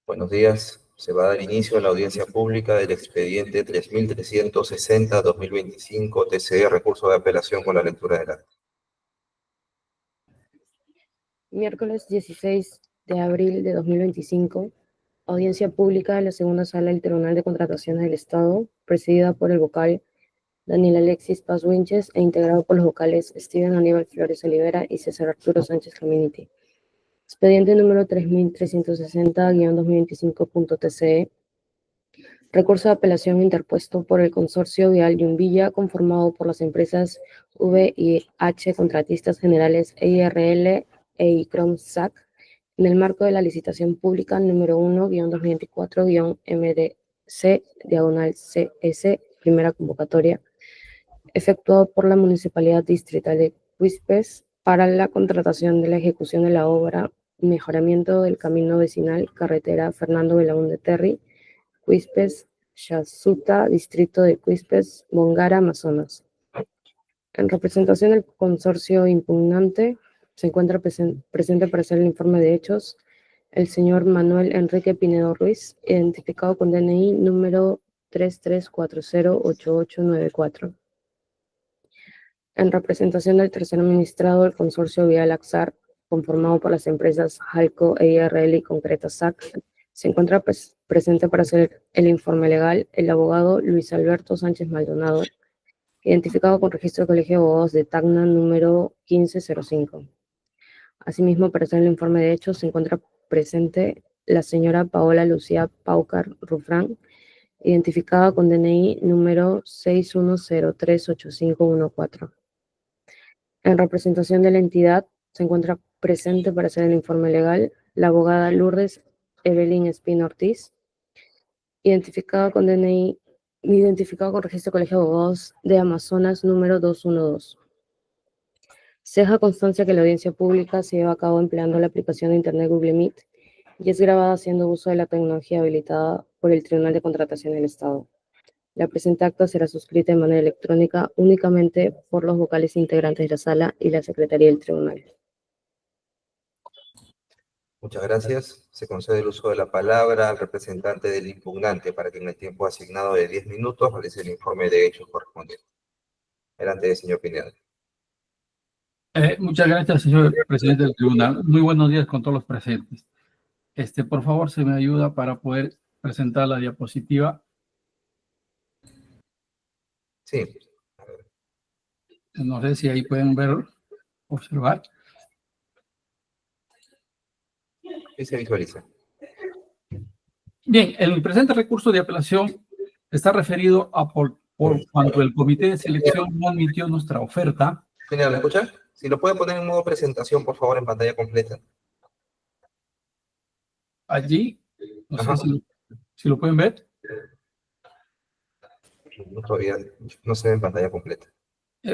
Buenos días. Se va a dar inicio a la audiencia pública del expediente 3360-2025 TCE, recurso de apelación con la lectura del acta. Miércoles 16 de abril de 2025, audiencia pública de la segunda sala del Tribunal de Contrataciones del Estado, presidida por el vocal Daniel Alexis Paz Winches e integrado por los vocales Steven Aníbal Flores Olivera y César Arturo Sánchez Caminiti. Expediente número 3360-2025.tce. Recurso de apelación interpuesto por el Consorcio Vial Yumbilla, conformado por las empresas VIH Contratistas Generales EIRL e ICROM SAC, en el marco de la licitación pública número 1-2024-MDC-CS, primera convocatoria, efectuado por la Municipalidad Distrital de Quíspes para la contratación de la ejecución de la obra Mejoramiento del Camino Vecinal, carretera Fernando Belaúnde Terry, Quíspes, Chasuta, distrito de Quíspes, Bongara, Amazonas. En representación del consorcio impugnante, se encuentra presente para hacer el informe de hechos el señor Manuel Enrique Pinedo Ruiz, identificado con DNI número 33408894. En representación del tercer administrado del consorcio Vial Axar, conformado por las empresas Halco, EIRL y Concreta SAC, se encuentra presente para hacer el informe legal el abogado Luis Alberto Sánchez Maldonado, identificado con registro de colegio de abogados de Tacna número 1505. Asimismo, para hacer el informe de hechos se encuentra presente la señora Paola Lucía Paucar Rufrán, identificada con DNI número 61038514. En representación de la entidad se encuentra presente para hacer el informe legal la abogada Lourdes Evelyn Espino Ortiz, identificado con DNI, identificado con registro de colegio de abogados de Amazonas número 212. Se deja constancia que la audiencia pública se lleva a cabo empleando la aplicación de Internet Google Meet y es grabada haciendo uso de la tecnología habilitada por el Tribunal de Contratación del Estado. La presente acta será suscrita de manera electrónica únicamente por los vocales integrantes de la sala y la Secretaría del Tribunal. Muchas gracias. Se concede el uso de la palabra al representante del impugnante para que en el tiempo asignado de 10 minutos realice el informe de hechos correspondiente. Adelante, señor Pinedo. Muchas gracias, señor presidente del tribunal. Muy buenos días con todos los presentes. Por favor, se me ayuda para poder presentar la diapositiva. Sí. No sé si ahí pueden ver, observar. Sí, se visualiza. Bien, el presente recurso de apelación está referido a por cuanto el comité de selección no admitió nuestra oferta. Pinedo, ¿me escucha? Si lo puede poner en modo presentación, por favor, en pantalla completa. Allí, no sé si lo pueden ver. No, todavía no se ve en pantalla completa.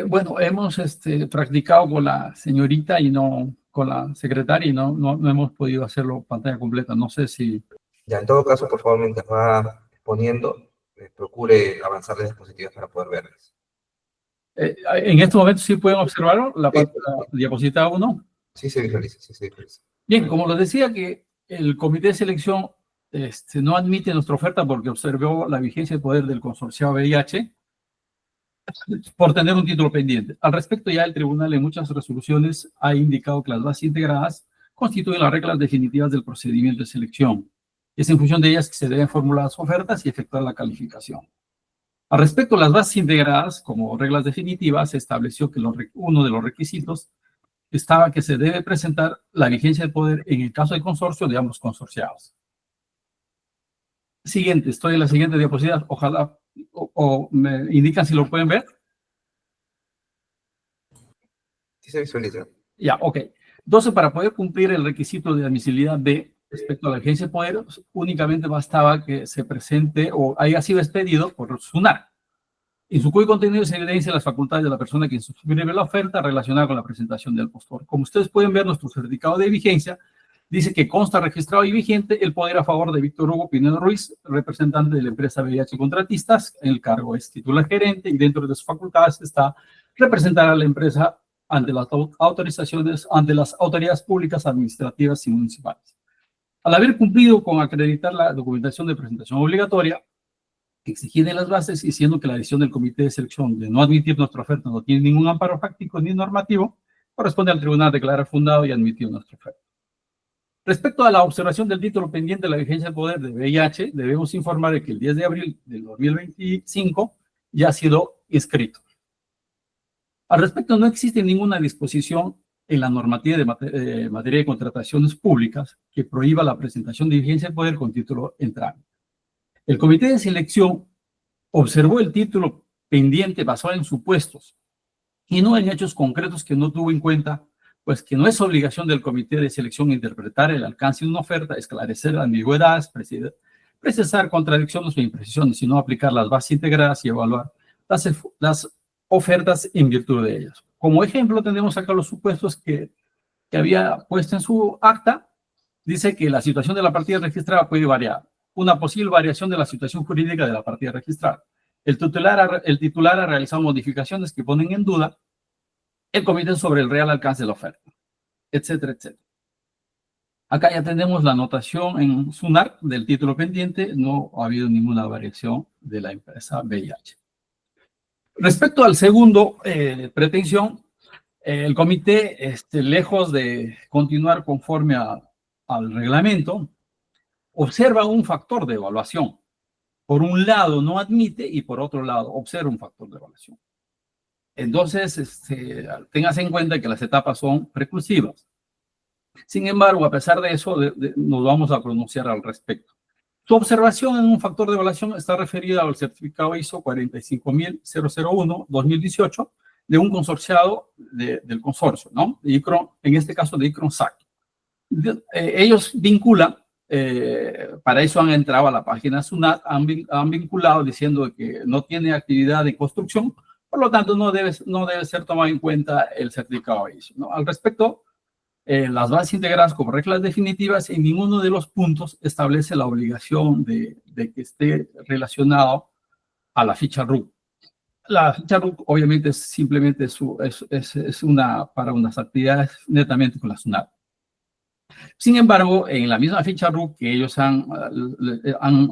Bueno, hemos practicado con la señorita y no con la secretaria y no hemos podido hacerlo pantalla completa. No sé si... Ya, en todo caso, por favor, mientras va poniendo, procure avanzar las diapositivas para poder verlas. En este momento sí pueden observarlo, la diapositiva 1. Sí se visualiza, sí se visualiza. Bien, como les decía que el comité de selección no admite nuestra oferta porque observó la vigencia de poder del consorcio VIH por tener un título pendiente. Al respecto, ya el tribunal en muchas resoluciones ha indicado que las bases integradas constituyen las reglas definitivas del procedimiento de selección. Es en función de ellas que se deben formular las ofertas y efectuar la calificación. Al respecto, las bases integradas, como reglas definitivas, se estableció que uno de los requisitos estaba que se debe presentar la vigencia de poder en el caso de consorcio de ambos consorciados. Siguiente, estoy en la siguiente diapositiva. Ojalá o me indican si lo pueden ver. Sí se visualiza. Ya, ok. Entonces, para poder cumplir el requisito de admisibilidad B respecto a la vigencia de poder, únicamente bastaba que se presente o haya sido expedido por SUNAR, en su cuyo contenido se evidencia las facultades de la persona que suscribe la oferta relacionada con la presentación del postor. Como ustedes pueden ver, nuestro certificado de vigencia dice que consta registrado y vigente el poder a favor de Víctor Hugo Pinedo Ruiz, representante de la empresa VIH Contratistas. El cargo es titular gerente y dentro de sus facultades está representar a la empresa ante las autorizaciones, ante las autoridades públicas, administrativas y municipales. Al haber cumplido con acreditar la documentación de presentación obligatoria, exigida en las bases y siendo que la decisión del comité de selección de no admitir nuestra oferta no tiene ningún amparo fáctico ni normativo, corresponde al tribunal declarar fundado y admitir nuestra oferta. Respecto a la observación del título pendiente de la vigencia del poder de VIH, debemos informar de que el 10 de abril del 2025 ya ha sido inscrito. Al respecto, no existe ninguna disposición en la normativa de materia de contrataciones públicas que prohíba la presentación de vigencia del poder con título en trámite. El comité de selección observó el título pendiente basado en supuestos y no en hechos concretos que no tuvo en cuenta, pues que no es obligación del comité de selección interpretar el alcance de una oferta, esclarecer ambigüedades, precisar contradicciones o imprecisiones, sino aplicar las bases integradas y evaluar las ofertas en virtud de ellas. Como ejemplo, tenemos acá los supuestos que había puesto en su acta. Dice que la situación de la partida registrada puede variar. Una posible variación de la situación jurídica de la partida registrada. El titular ha realizado modificaciones que ponen en duda el comité sobre el real alcance de la oferta, etcétera, etcétera. Acá ya tenemos la anotación en SUNAR del título pendiente. No ha habido ninguna variación de la empresa VIH. Respecto al segundo pretensión, el comité, lejos de continuar conforme al reglamento, observa un factor de evaluación. Por un lado no admite y por otro lado observa un factor de evaluación. Entonces, tengas en cuenta que las etapas son preclusivas. Sin embargo, a pesar de eso, nos vamos a pronunciar al respecto. Su observación en un factor de evaluación está referida al certificado ISO 45001-2018 de un consorciado del consorcio, ¿no? De ICRON, en este caso de ICRON-SAC. Ellos vinculan, para eso han entrado a la página SUNAT, han vinculado diciendo que no tiene actividad de construcción, por lo tanto no debe ser tomado en cuenta el certificado ISO, ¿no? Al respecto, las bases integradas como reglas definitivas en ninguno de los puntos establece la obligación de que esté relacionado a la ficha RUC. La ficha RUC obviamente simplemente es para unas actividades netamente con la SUNAT. Sin embargo, en la misma ficha RUC que ellos han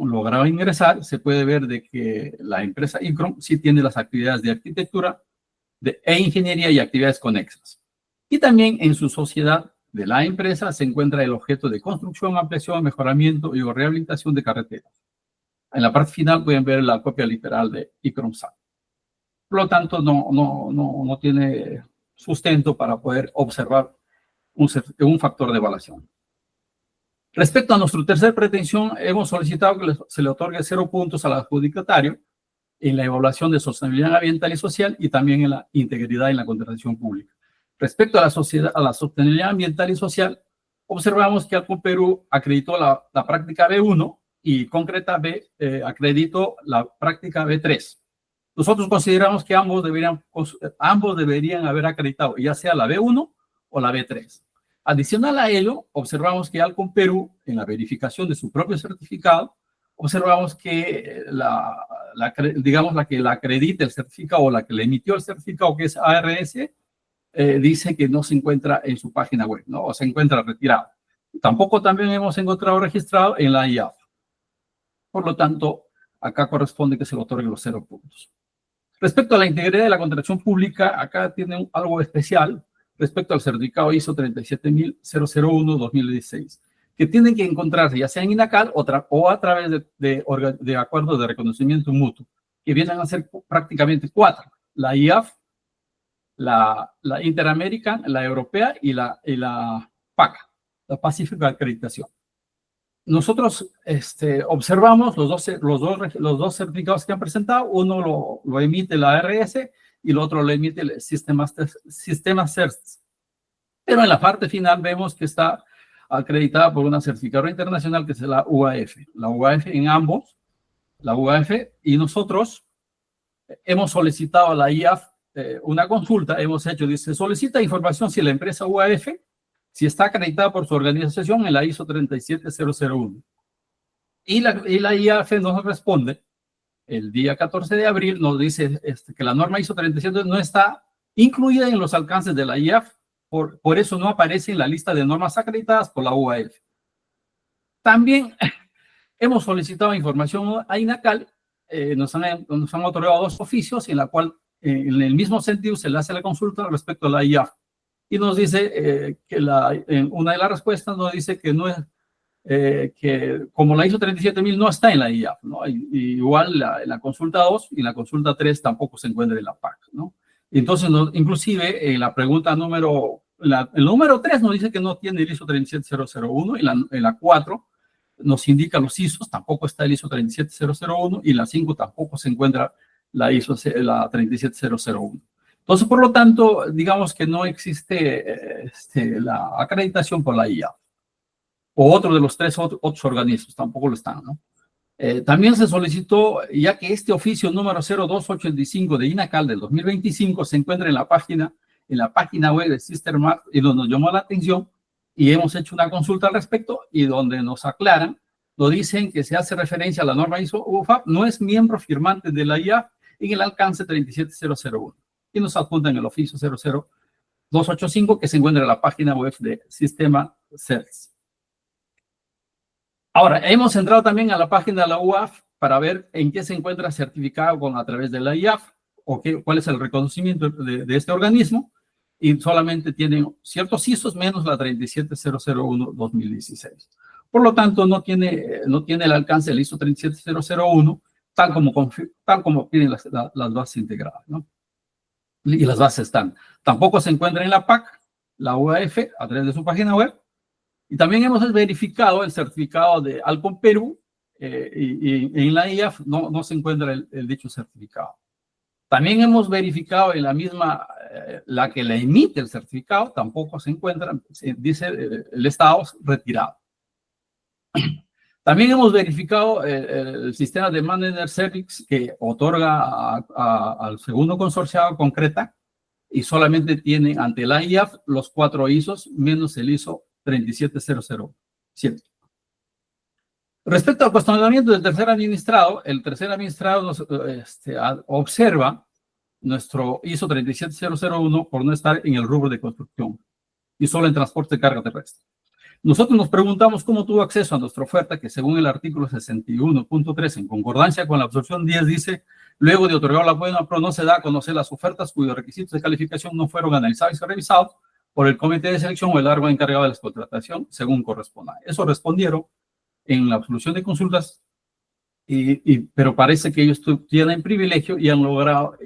logrado ingresar, se puede ver de que la empresa ICRON sí tiene las actividades de arquitectura e ingeniería y actividades conexas. Y también en su sociedad de la empresa se encuentra el objeto de construcción, ampliación, mejoramiento y rehabilitación de carreteras. En la parte final pueden ver la copia literal de ICRON-SAC. Por lo tanto, no tiene sustento para poder observar un factor de evaluación. Respecto a nuestra tercera pretensión, hemos solicitado que se le otorgue 0 puntos al adjudicatario en la evaluación de sostenibilidad ambiental y social y también en la integridad en la contratación pública. Respecto a la sostenibilidad ambiental y social, observamos que Alcomperú acreditó la práctica B1 y Concreta B acreditó la práctica B3. Nosotros consideramos que ambos deberían haber acreditado ya sea la B1 o la B3. Adicional a ello, observamos que Alcomperú, en la verificación de su propio certificado, observamos que la que la acredita el certificado o la que le emitió el certificado, que es ARS, dice que no se encuentra en su página web, ¿no? O se encuentra retirado. Tampoco también hemos encontrado registrado en la IAF. Por lo tanto, acá corresponde que se le otorguen los 0 puntos. Respecto a la integridad de la contratación pública, acá tiene algo especial respecto al certificado ISO 37001-2016, que tienen que encontrarse ya sea en INACAL o a través de acuerdos de reconocimiento mutuo, que vienen a ser prácticamente 4. La IAF, la Interamerican, la Europea y la PACA, la Pacific Acreditación. Nosotros observamos los dos certificados que han presentado. Uno lo emite la ARS y el otro lo emite el sistema CERTS. Pero en la parte final vemos que está acreditada por una certificadora internacional que es la UAF. La UAF en ambos, la UAF, y nosotros hemos solicitado a la IAF una consulta, dice, solicita información si la empresa UAF, si está acreditada por su organización en la ISO 37001. Y la IAF nos responde, el día 14 de abril, nos dice que la norma ISO 37 no está incluida en los alcances de la IAF, por eso no aparece en la lista de normas acreditadas por la UAF. También hemos solicitado información a INACAL, nos han otorgado 2 oficios en la cual, en el mismo sentido, se le hace la consulta respecto a la IAF. Y nos dice que en una de las respuestas nos dice que no es, que como la ISO 37000 no está en la IAF, ¿no? Igual en la consulta 2 y en la consulta 3 tampoco se encuentra en la PAC, ¿no? Entonces, inclusive, en la pregunta el número 3 nos dice que no tiene el ISO 37001, en la 4 nos indica los ISOs, tampoco está el ISO 37001, y la 5 tampoco se encuentra la 37001. Entonces, por lo tanto, digamos que no existe la acreditación por la IAF. O otro de los 3 otros organismos, tampoco lo están, ¿no? También se solicitó, ya que este oficio número 0285 de INACAL del 2025 se encuentra en la página web de Sistermat, y donde nos llamó la atención, y hemos hecho una consulta al respecto, y donde nos aclaran, nos dicen que se hace referencia a la norma ISO UFAP, no es miembro firmante de la IAF en el alcance 37001, y nos adjuntan el oficio 00285 que se encuentra en la página web de Sistema CERS. Ahora, hemos entrado también a la página de la UAF para ver en qué se encuentra certificado a través de la IAF, o cuál es el reconocimiento de este organismo, y solamente tienen ciertos ISOs menos la 37001-2016. Por lo tanto, no tiene el alcance del ISO 37001, tal como piden las bases integradas, ¿no? Y las bases están. Tampoco se encuentra en la PAC, la UAF, a través de su página web. Y también hemos verificado el certificado de Alcon Perú, y en la IAF no se encuentra el dicho certificado. También hemos verificado en la misma, la que le emite el certificado, tampoco se encuentra, dice el estado retirado. También hemos verificado el sistema de Manager Service que otorga al segundo consorciado concreta, y solamente tiene ante la IAF los 4 ISOs menos el ISO 37007. Respecto al cuestionamiento del tercer administrado, el tercer administrado observa nuestro ISO 37001 por no estar en el rubro de construcción y solo en transporte de carga terrestre. Nosotros nos preguntamos cómo tuvo acceso a nuestra oferta, que según el artículo 61.3, en concordancia con la absorción 10, dice: luego de otorgar la buena pro, no se da a conocer las ofertas cuyos requisitos de calificación no fueron analizados y revisados por el comité de selección o el órgano encargado de la contratación, según corresponda. Eso respondieron en la absolución de consultas, pero parece que ellos tienen privilegio y han logrado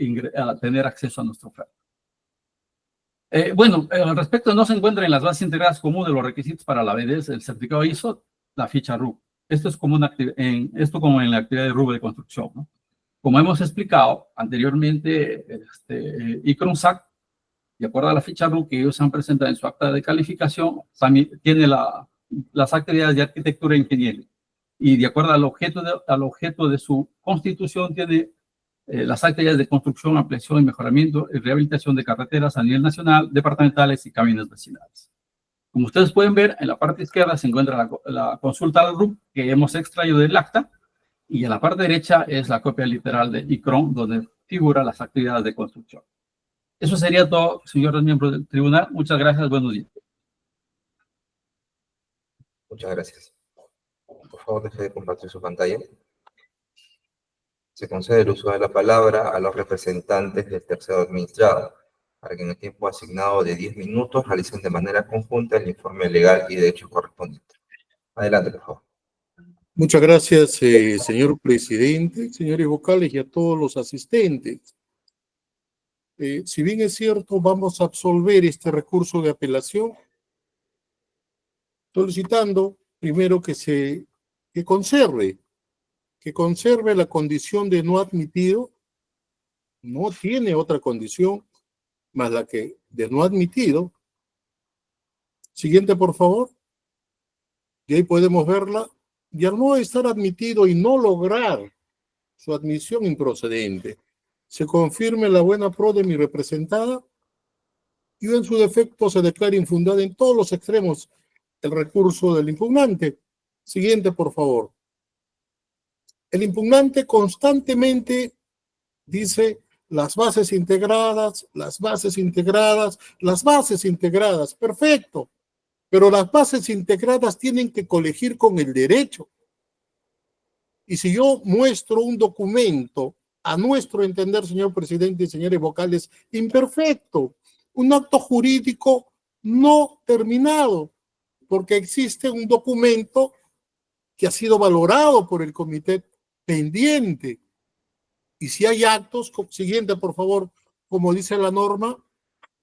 tener acceso a nuestra oferta. Al respecto, no se encuentra en las bases integradas comunes los requisitos para la BDS, el certificado ISO, la ficha RUB. Esto es como en la actividad de RUB de construcción, ¿no? Como hemos explicado anteriormente, ICRONSAC, de acuerdo a la ficha RUB que ellos han presentado en su acta de calificación, también tiene las actividades de arquitectura e ingeniería. Y de acuerdo al objeto de su constitución, tiene las actividades de construcción, ampliación y mejoramiento y rehabilitación de carreteras a nivel nacional, departamentales y caminos vecinales. Como ustedes pueden ver, en la parte izquierda se encuentra la consulta al RUB que hemos extraído del acta, y en la parte derecha es la copia literal de ICRON, donde figuran las actividades de construcción. Eso sería todo, señores miembros del tribunal. Muchas gracias, buenos días. Muchas gracias. Por favor, deje de compartir su pantalla. Se concede el uso de la palabra a los representantes del tercero administrado, para que en el tiempo asignado de 10 minutos realicen de manera conjunta el informe legal y de hechos correspondiente. Adelante, por favor. Muchas gracias, señor presidente, señores vocales y a todos los asistentes. Si bien es cierto, vamos a absolver este recurso de apelación, solicitando primero que conserve la condición de no admitido. No tiene otra condición más la que de no admitido. Siguiente, por favor. Y ahí podemos verla. Y al no estar admitido y no lograr su admisión improcedente, se confirme la buena pro de mi representada y en su defecto se declara infundada en todos los extremos el recurso del impugnante. Siguiente, por favor. El impugnante constantemente dice las bases integradas, las bases integradas, las bases integradas. Perfecto. pero las bases integradas tienen que colegir con el derecho. Y si yo muestro un documento, a nuestro entender, señor presidente y señores vocales, imperfecto, un acto jurídico no terminado, porque existe un documento que ha sido valorado por el comité pendiente. Y si hay actos, siguiente por favor, como dice la norma,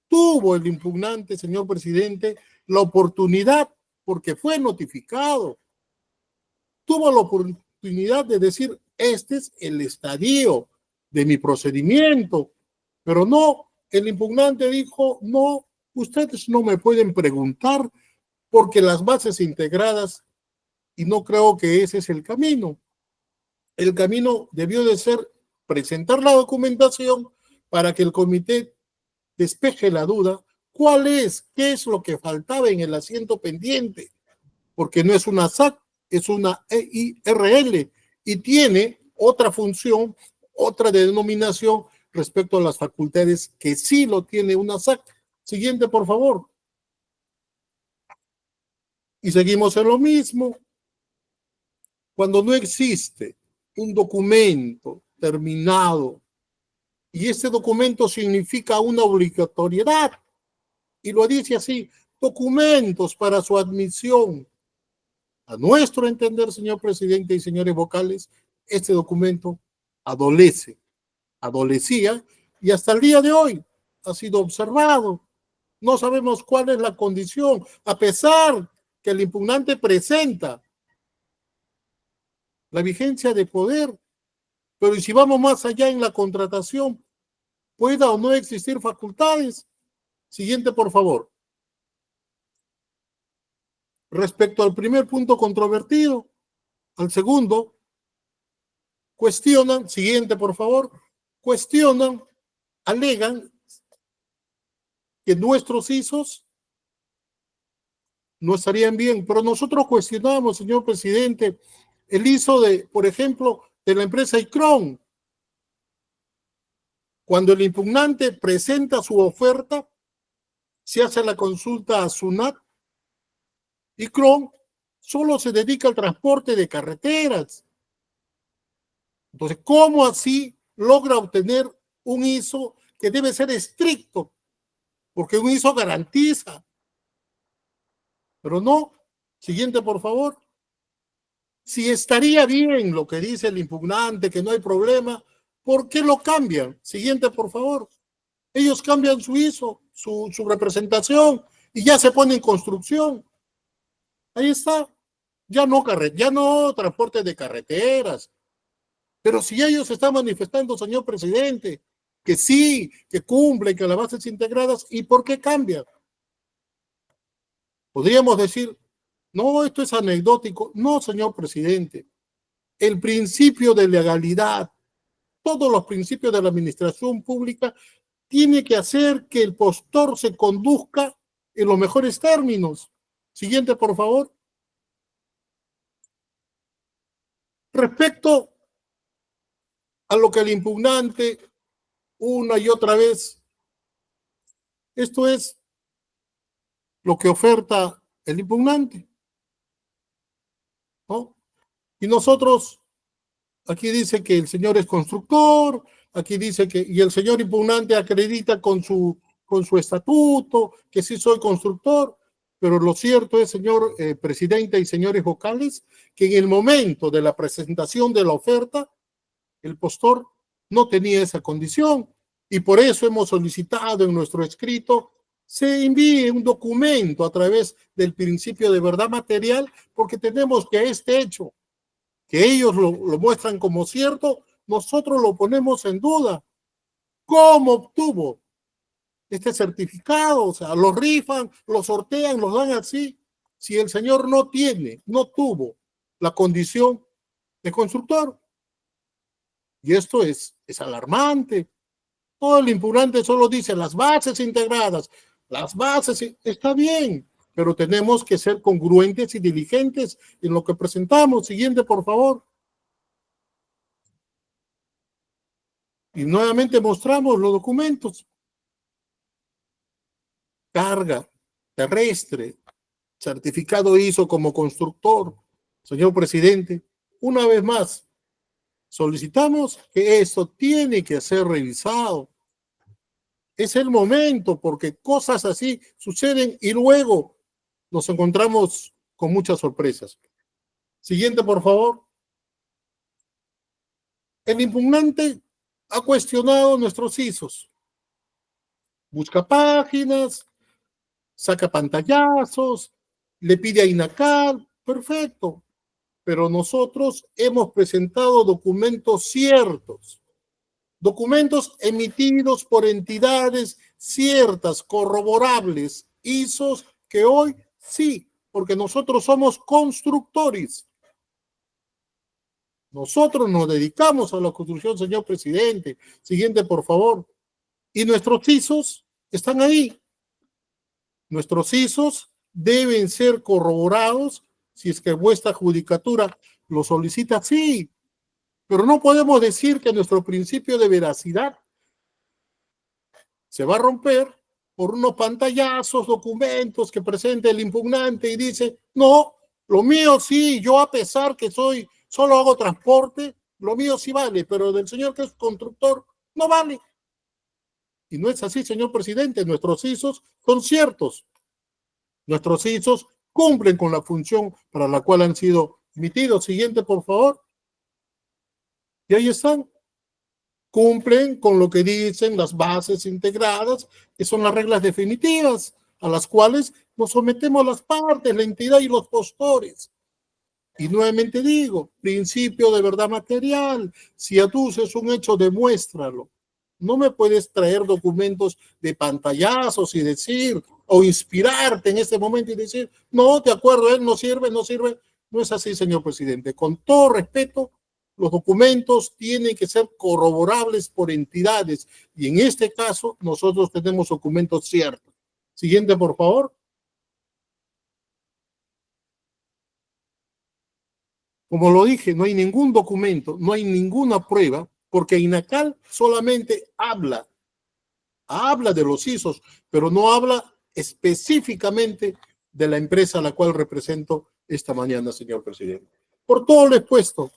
tuvo el impugnante, señor presidente, la oportunidad, porque fue notificado, tuvo la oportunidad de decir, este es el estadio de mi procedimiento, pero no, el impugnante dijo, no, ustedes no me pueden preguntar porque las bases integradas, y no creo que ese es el camino. El camino debió de ser presentar la documentación para que el comité despeje la duda, qué es lo que faltaba en el asiento pendiente, porque no es una SAC, es una EIRL y tiene otra función, otra denominación respecto a las facultades que sí lo tiene una SAC. Siguiente, por favor. Y seguimos en lo mismo. Cuando no existe un documento terminado y este documento significa una obligatoriedad, y lo dice así, documentos para su admisión. A nuestro entender, señor presidente y señores vocales, este documento adolecía y hasta el día de hoy ha sido observado. No sabemos cuál es la condición, a pesar que el impugnante presenta la vigencia de poder, pero y si vamos más allá en la contratación, pueda o no existir facultades. Siguiente, por favor. Respecto al primer punto controvertido, al segundo, cuestionan, siguiente por favor, cuestionan, alegan que nuestros ISOs no estarían bien, pero nosotros cuestionamos, señor presidente, el ISO de, por ejemplo, de la empresa ICRON. Cuando el impugnante presenta su oferta, se hace la consulta a SUNAT, ICRON solo se dedica al transporte de carreteras. Entonces, ¿cómo así logra obtener un ISO que debe ser estricto? Porque un ISO garantiza. Pero no. Siguiente, por favor. Si estaría bien lo que dice el impugnante, que no hay problema, ¿por qué lo cambian? Siguiente, por favor. Ellos cambian su ISO, su representación, y ya se pone en construcción. Ahí está. Ya no transporte de carreteras. Pero si ellos están manifestando, señor presidente, que sí, que cumplen, que las bases integradas, ¿y por qué cambian? Podríamos decir, no, esto es anecdótico. No, señor presidente. El principio de legalidad, todos los principios de la administración pública, tiene que hacer que el postor se conduzca en los mejores términos. Siguiente, por favor. Respecto a lo que el impugnante una y otra vez, esto es lo que oferta el impugnante, ¿no? Y nosotros, aquí dice que el señor es constructor, aquí dice que, y el señor impugnante acredita con su estatuto, que sí soy constructor, pero lo cierto es, señor presidente y señores vocales, que en el momento de la presentación de la oferta, el postor no tenía esa condición, y por eso hemos solicitado en nuestro escrito se envíe un documento a través del principio de verdad material, porque tenemos que este hecho, que ellos lo muestran como cierto, nosotros lo ponemos en duda. ¿Cómo obtuvo este certificado? O sea, lo rifan, lo sortean, lo dan así. Si el señor no tuvo la condición de constructor. Y esto es alarmante. Todo el impugnante solo dice las bases integradas. Las bases, está bien, pero tenemos que ser congruentes y diligentes en lo que presentamos. Siguiente, por favor. Y nuevamente mostramos los documentos. Carga terrestre, certificado ISO como constructor. Señor presidente, una vez más, solicitamos que esto tiene que ser revisado. Es el momento, porque cosas así suceden y luego nos encontramos con muchas sorpresas. Siguiente, por favor. El impugnante ha cuestionado nuestros ISOs. Busca páginas, saca pantallazos, le pide a INACAL, perfecto. Pero nosotros hemos presentado documentos ciertos, documentos emitidos por entidades ciertas, corroborables, ISOs que hoy sí, porque nosotros somos constructores. Nosotros nos dedicamos a la construcción, señor presidente. Siguiente, por favor. Y nuestros ISOs están ahí. Nuestros ISOs deben ser corroborados si es que vuestra judicatura lo solicita, sí. Pero no podemos decir que nuestro principio de veracidad se va a romper por unos pantallazos, documentos que presente el impugnante y dice, no, lo mío sí, yo a pesar que solo hago transporte, lo mío sí vale, pero del señor que es constructor no vale. Y no es así, señor presidente, nuestros ISOs son ciertos. Nuestros ISOs cumplen con la función para la cual han sido emitidos. Siguiente, por favor. Y ahí están. Cumplen con lo que dicen las bases integradas, que son las reglas definitivas, a las cuales nos sometemos las partes, la entidad y los postores. Y nuevamente digo, principio de verdad material. Si aduces un hecho, demuéstralo. No me puedes traer documentos de pantallazos y decir, o inspirarte en este momento y decir, no, de acuerdo, él no sirve, no sirve. No es así, señor presidente. Con todo respeto, los documentos tienen que ser corroborables por entidades. Y en este caso, nosotros tenemos documentos ciertos. Siguiente, por favor. Como lo dije, no hay ningún documento, no hay ninguna prueba, porque INACAL solamente habla de los ISOs, pero no habla específicamente de la empresa a la cual represento esta mañana, señor presidente. Por todo lo expuesto,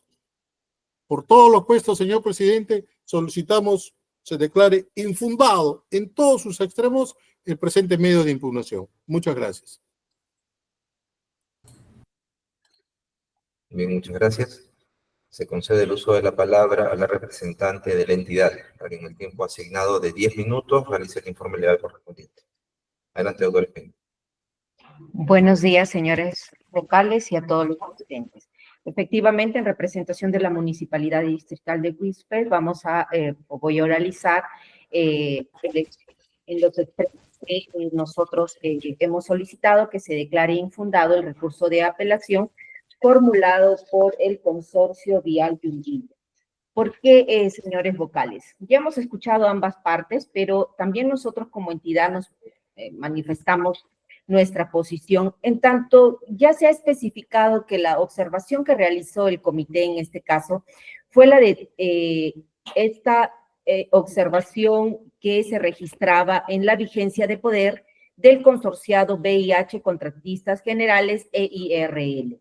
señor presidente, solicitamos se declare infundado en todos sus extremos el presente medio de impugnación. Muchas gracias. Bien, muchas gracias. Se concede el uso de la palabra a la representante de la entidad, para que en el tiempo asignado de 10 minutos realice el informe legal correspondiente. Adelante, doctor Espino. Buenos días, señores vocales y a todos los presentes. Efectivamente, en representación de la Municipalidad Distrital de Quispe, voy a oralizar en los expresos que nosotros hemos solicitado que se declare infundado el recurso de apelación formulado por el Consorcio Vial Yungay. ¿Por qué, señores vocales? Ya hemos escuchado ambas partes, pero también nosotros como entidad nos manifestamos nuestra posición, en tanto ya se ha especificado que la observación que realizó el comité en este caso fue la de esta observación que se registraba en la vigencia de poder del consorciado VIH Contratistas Generales EIRL.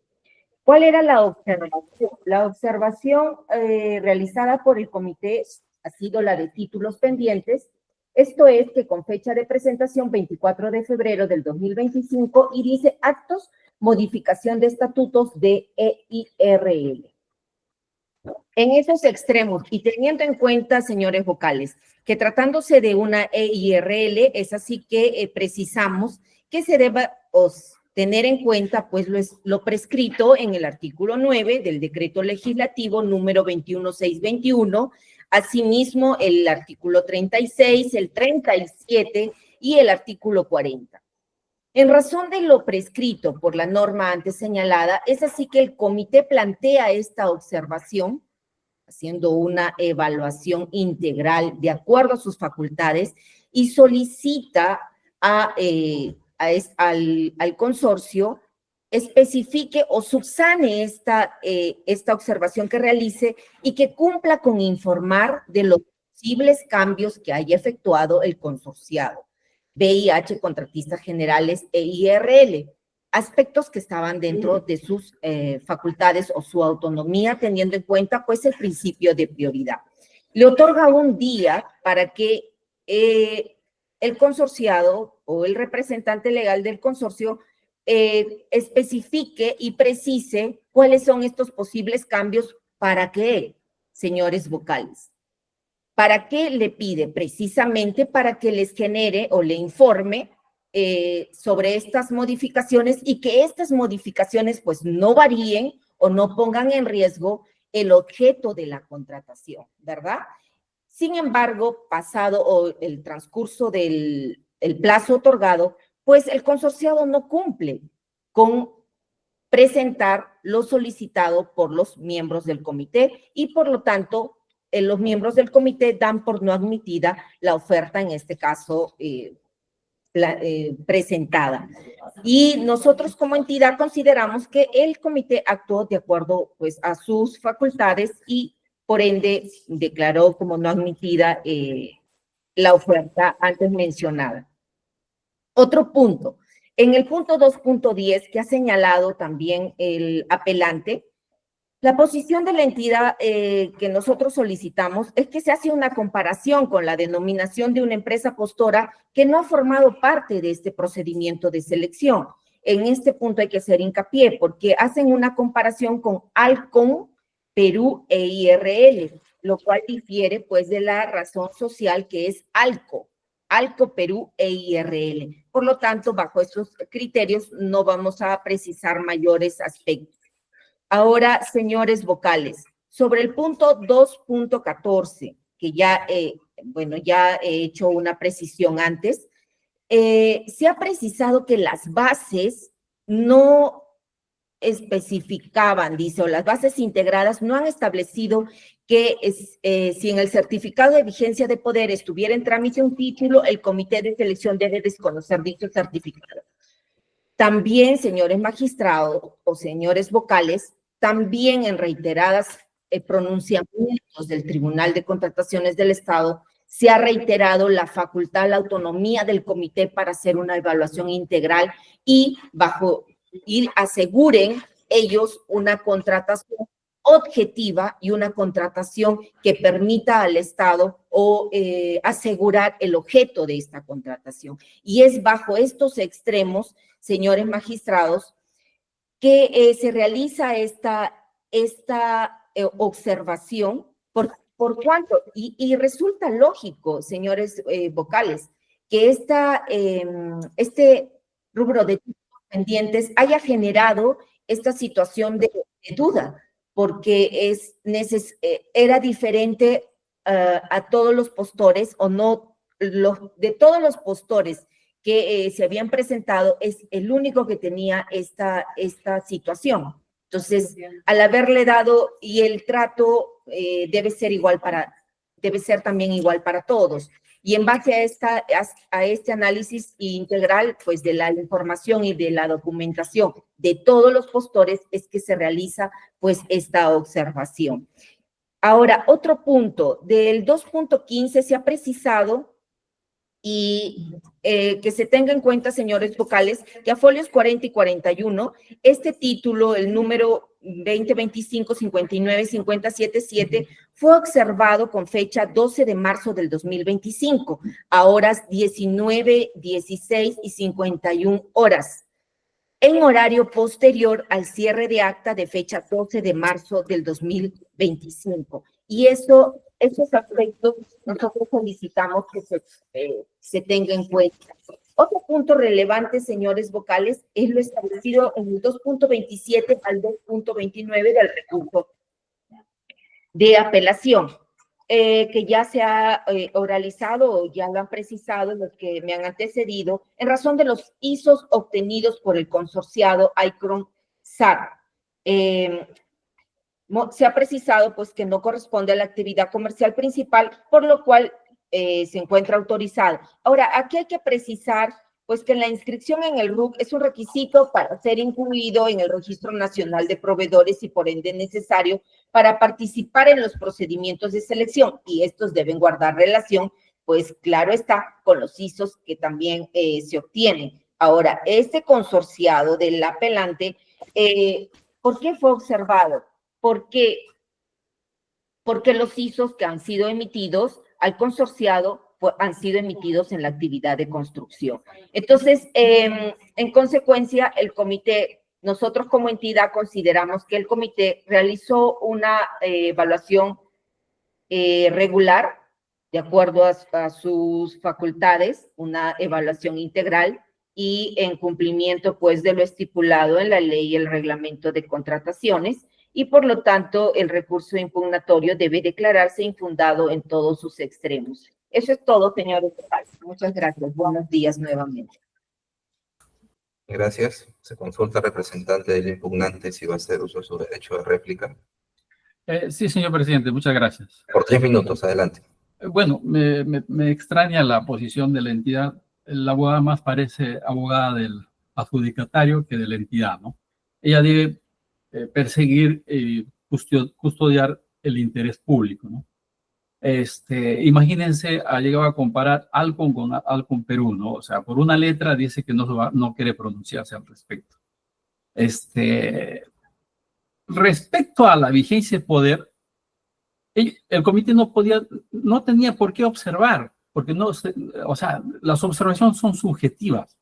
¿Cuál era la observación? La observación realizada por el comité ha sido la de títulos pendientes. Esto es que con fecha de presentación 24 de febrero del 2025 y dice actos, modificación de estatutos de EIRL. En esos extremos y teniendo en cuenta, señores vocales, que tratándose de una EIRL, es así que precisamos que se deba tener en cuenta pues lo prescrito en el artículo 9 del decreto legislativo número 21621, asimismo el artículo 36, el 37 y el artículo 40. En razón de lo prescrito por la norma antes señalada, es así que el comité plantea esta observación, haciendo una evaluación integral de acuerdo a sus facultades y solicita al consorcio especifique o subsane esta observación que realice y que cumpla con informar de los posibles cambios que haya efectuado el consorciado VIH Contratistas Generales EIRL. aspectos que estaban dentro de sus facultades o su autonomía, teniendo en cuenta pues el principio de prioridad. Le otorga un día para que el consorciado o el representante legal del consorcio especifique y precise cuáles son estos posibles cambios. ¿Para qué, señores vocales? ¿Para qué le pide? Precisamente para que les genere o le informe sobre estas modificaciones y que estas modificaciones pues no varíen o no pongan en riesgo el objeto de la contratación, ¿verdad? Sin embargo, pasado o el transcurso del plazo otorgado, pues el consorciado no cumple con presentar lo solicitado por los miembros del comité y por lo tanto los miembros del comité dan por no admitida la oferta, en este caso presentada. Y nosotros como entidad consideramos que el comité actuó de acuerdo pues a sus facultades y por ende declaró como no admitida la oferta antes mencionada. Otro punto, en el punto 2.10 que ha señalado también el apelante, la posición de la entidad que nosotros solicitamos es que se hace una comparación con la denominación de una empresa postora que no ha formado parte de este procedimiento de selección. En este punto hay que hacer hincapié porque hacen una comparación con Alcon, Perú e IRL, lo cual difiere pues de la razón social que es Alco, Perú e IRL. Por lo tanto, bajo estos criterios no vamos a precisar mayores aspectos. Ahora, señores vocales, sobre el punto 2.14, que ya, ya he hecho una precisión antes, se ha precisado que las bases no especificaban, dice, o las bases integradas no han establecido que si en el certificado de vigencia de poder estuviera en trámite un título, el comité de selección debe desconocer dicho certificado. También, señores magistrados o señores vocales, también en reiteradas pronunciamientos del Tribunal de Contrataciones del Estado, se ha reiterado la facultad, la autonomía del comité para hacer una evaluación integral y aseguren ellos una contratación objetiva y una contratación que permita al Estado asegurar el objeto de esta contratación. Y es bajo estos extremos, señores magistrados, que se realiza esta observación, por cuanto, y resulta lógico, señores vocales, que este rubro de pendientes haya generado esta situación de duda, porque era diferente a todos los postores, o no, de todos los postores que se habían presentado, es el único que tenía esta situación. Entonces, al haberle dado, y el trato debe ser también igual para todos. Y en base a este análisis integral, pues de la información y de la documentación de todos los postores, es que se realiza pues esta observación. Ahora, otro punto, del 2.15 se ha precisado y que se tenga en cuenta, señores vocales, que a folios 40 y 41, este título, el número 2025-59-5077, fue observado con fecha 12 de marzo del 2025, a horas 19, 16 y 51 horas, en horario posterior al cierre de acta de fecha 12 de marzo del 2025. Y esos aspectos nosotros solicitamos que se tenga en cuenta. Otro punto relevante, señores vocales, es lo establecido en el 2.27 al 2.29 del recurso de apelación, que ya se ha oralizado o ya lo han precisado los que me han antecedido, en razón de los ISOs obtenidos por el consorciado ICRON SAR. Se ha precisado pues que no corresponde a la actividad comercial principal, por lo cual se encuentra autorizado. Ahora, aquí hay que precisar pues que la inscripción en el RUC es un requisito para ser incluido en el Registro Nacional de Proveedores y por ende necesario para participar en los procedimientos de selección, y estos deben guardar relación, pues claro está, con los ISOs que también se obtienen. Ahora, este consorciado del apelante, ¿por qué fue observado? Porque los ISOs que han sido emitidos al consorciado han sido emitidos en la actividad de construcción. Entonces, en consecuencia, el comité, nosotros como entidad consideramos que el comité realizó una evaluación regular, de acuerdo a sus facultades, una evaluación integral y en cumplimiento, pues, de lo estipulado en la ley y el reglamento de contrataciones, y por lo tanto el recurso impugnatorio debe declararse infundado en todos sus extremos. Eso es todo, señores. Muchas gracias. Buenos días nuevamente. Gracias. Se consulta al representante del impugnante si va a hacer uso de su derecho de réplica. Sí, señor presidente, muchas gracias. Por 3 minutos, adelante. Bueno, me extraña la posición de la entidad. La abogada más parece abogada del adjudicatario que de la entidad, ¿no? Ella debe perseguir y custodiar el interés público, ¿no? Imagínense, ha llegado a comparar Alcon con Alcon Perú, ¿no? O sea, por una letra dice que no quiere pronunciarse al respecto. Respecto a la vigencia de poder, el comité no tenía por qué observar, porque o sea, las observaciones son subjetivas.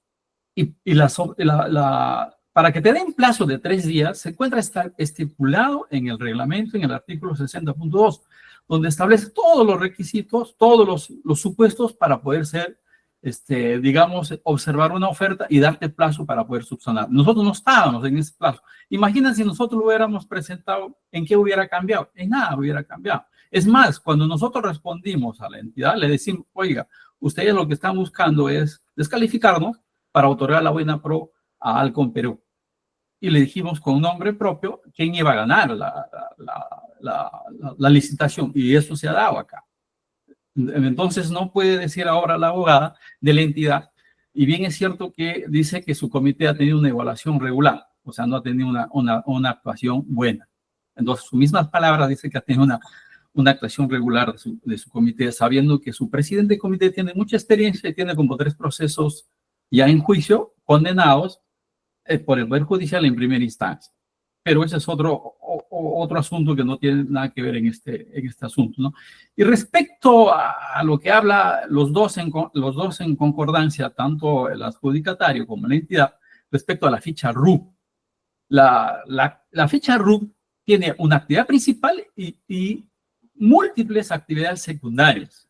Para que te den plazo de 3 días, se encuentra estipulado en el reglamento, en el artículo 60.2, donde establece todos los requisitos, todos los supuestos para poder ser, digamos, observar una oferta y darte plazo para poder subsanar. Nosotros no estábamos en ese plazo. Imagina si nosotros lo hubiéramos presentado, ¿en qué hubiera cambiado? En nada hubiera cambiado. Es más, cuando nosotros respondimos a la entidad, le decimos, oiga, ustedes lo que están buscando es descalificarnos para otorgar la buena pro a Alcon Perú. Y le dijimos con nombre propio quién iba a ganar la licitación, y eso se ha dado acá. Entonces no puede decir ahora la abogada de la entidad, y bien es cierto que dice que su comité ha tenido una evaluación regular, o sea, no ha tenido una actuación buena. Entonces, sus mismas palabras dice que ha tenido una actuación regular de su comité, sabiendo que su presidente de comité tiene mucha experiencia y tiene como 3 procesos ya en juicio, condenados por el Poder Judicial en primera instancia. Pero ese es otro asunto que no tiene nada que ver en este asunto, ¿no? Y respecto a lo que habla los dos en concordancia, tanto el adjudicatario como la entidad, respecto a la ficha RUC. La ficha RUC tiene una actividad principal y múltiples actividades secundarias.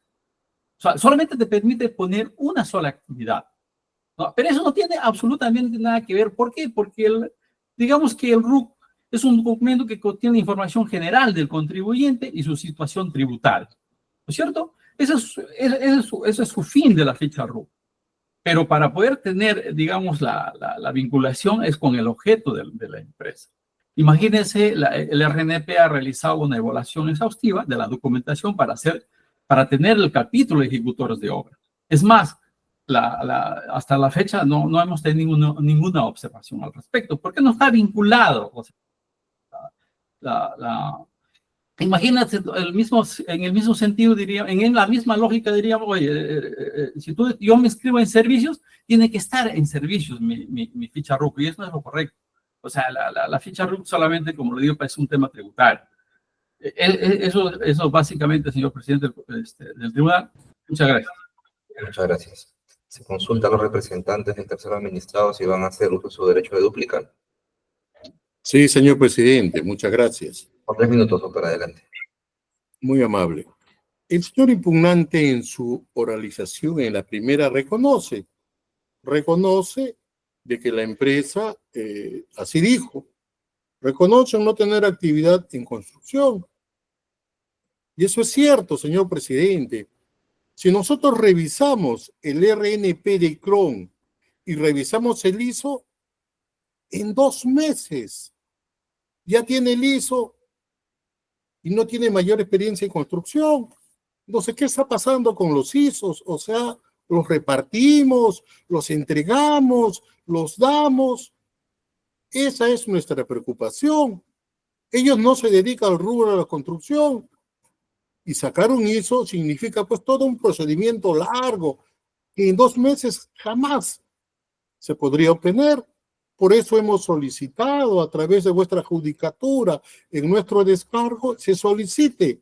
O sea, solamente te permite poner una sola actividad, ¿no? Pero eso no tiene absolutamente nada que ver. ¿Por qué? Porque digamos que el RUC es un documento que contiene información general del contribuyente y su situación tributaria, ¿no es cierto? Ese es su fin de la ficha RUC. Pero para poder tener, digamos, la vinculación es con el objeto de la empresa. Imagínense, el RNP ha realizado una evaluación exhaustiva de la documentación para tener el capítulo de ejecutores de obra. Es más, hasta la fecha no hemos tenido ninguna observación al respecto, porque no está vinculado. O sea, imagínate, en el mismo sentido, en la misma lógica diríamos, oye, si yo me inscribo en servicios, tiene que estar en servicios mi ficha RUC, y eso no es lo correcto. O sea, la ficha RUC solamente, como le digo, es un tema tributario. Eso básicamente, señor presidente del tribunal. Muchas gracias. Muchas gracias. Se consulta a los representantes del tercero administrado si van a hacer uso de su derecho de duplicar. Sí, señor presidente, muchas gracias. Por 3 minutos, doctor, adelante. Muy amable. El señor impugnante en su oralización en la primera reconoce de que la empresa así dijo, reconoce no tener actividad en construcción. Y eso es cierto, señor presidente. Si nosotros revisamos el RNP de CRON y revisamos el ISO, en 2 meses ya tiene el ISO y no tiene mayor experiencia en construcción. Entonces, ¿qué está pasando con los ISOs? O sea, los repartimos, los entregamos, los damos. Esa es nuestra preocupación. Ellos no se dedican al rubro de la construcción. Y sacar un ISO significa pues todo un procedimiento largo que en 2 meses jamás se podría obtener. Por eso hemos solicitado a través de vuestra judicatura, en nuestro descargo, se solicite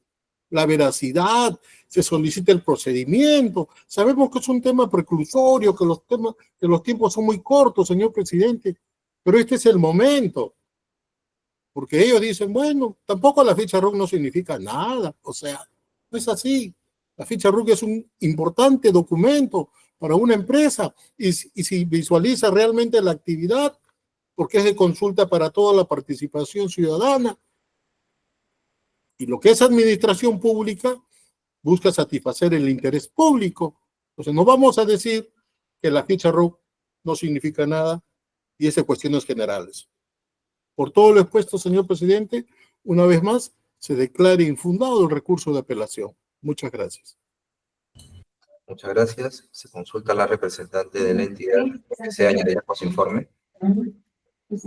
la veracidad, se solicite el procedimiento. Sabemos que es un tema preclusorio, que los tiempos son muy cortos, señor presidente, pero este es el momento. Porque ellos dicen, bueno, tampoco la ficha RUC no significa nada. O sea, no es así. La ficha RUC es un importante documento para una empresa y si visualiza realmente la actividad, porque es de consulta para toda la participación ciudadana. Y lo que es administración pública busca satisfacer el interés público. Entonces no vamos a decir que la ficha RUC no significa nada y es de cuestiones generales. Por todo lo expuesto, señor presidente, una vez más se declare infundado el recurso de apelación. Muchas gracias. Muchas gracias. Se consulta a la representante de la entidad que se añadirá por su informe.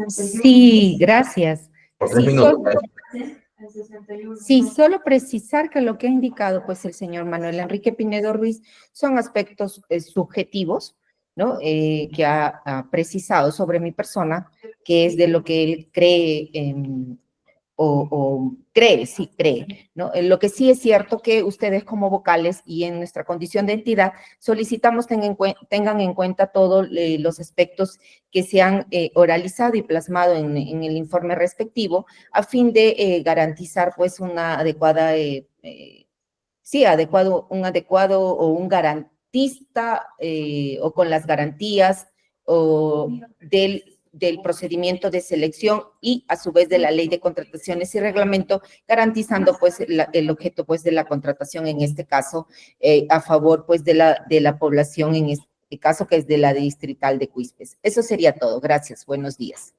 Sí, gracias. Por 3 Sí, minutos. Sí, solo precisar que lo que ha indicado pues el señor Manuel Enrique Pinedo Ruiz son aspectos subjetivos, ¿no? Que ha precisado sobre mi persona, que es de lo que él cree cree, ¿no? Lo que sí es cierto que ustedes como vocales y en nuestra condición de entidad solicitamos tengan en cuenta todos los aspectos que se han oralizado y plasmado en el informe respectivo a fin de garantizar pues una adecuada, un adecuado o un garantista o con las garantías o del procedimiento de selección y a su vez de la ley de contrataciones y reglamento, garantizando pues el objeto pues de la contratación en este caso a favor pues de la población en este caso que es de la distrital de Quíspez. Eso sería todo. Gracias. Buenos días.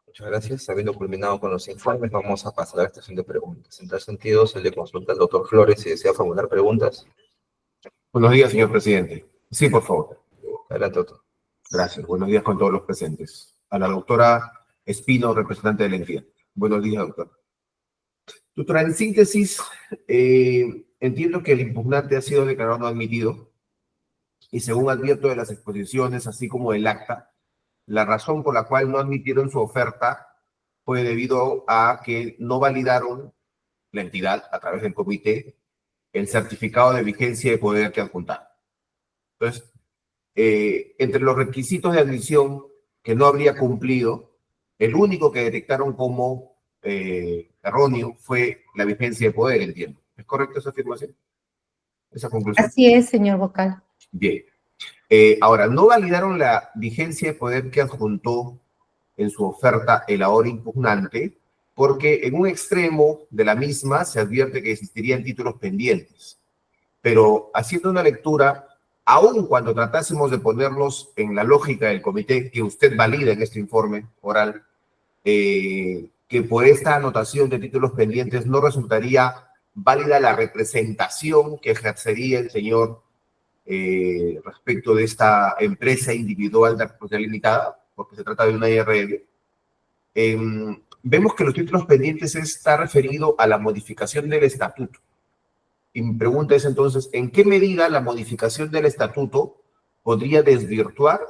Muchas gracias. Habiendo culminado con los informes, vamos a pasar a la estación de preguntas. En tal sentido, se le consulta al doctor Flores si desea formular preguntas. Buenos días, señor presidente. Sí, por favor. Adelante, doctor. Gracias. Buenos días con todos los presentes. A la doctora Espino, representante de la entidad. Buenos días, doctora. Doctora, en síntesis, entiendo que el impugnante ha sido declarado no admitido y según advierto de las exposiciones, así como del acta, la razón por la cual no admitieron su oferta fue debido a que no validaron la entidad, a través del comité, el certificado de vigencia de poder que adjuntaron. Entonces, entre los requisitos de admisión que no habría cumplido, el único que detectaron como erróneo fue la vigencia de poder, entiendo. ¿Es correcta esa afirmación? ¿Esa conclusión? Así es, señor vocal. Bien. Ahora, no validaron la vigencia de poder que adjuntó en su oferta el ahora impugnante, porque en un extremo de la misma se advierte que existirían títulos pendientes. Pero haciendo una lectura, aun cuando tratásemos de ponerlos en la lógica del comité que usted valida en este informe oral, que por esta anotación de títulos pendientes no resultaría válida la representación que ejercería el señor respecto de esta empresa individual de responsabilidad limitada, porque se trata de una IRL. Vemos que los títulos pendientes está referido a la modificación del estatuto. Y mi pregunta es entonces, ¿en qué medida la modificación del estatuto podría desvirtuar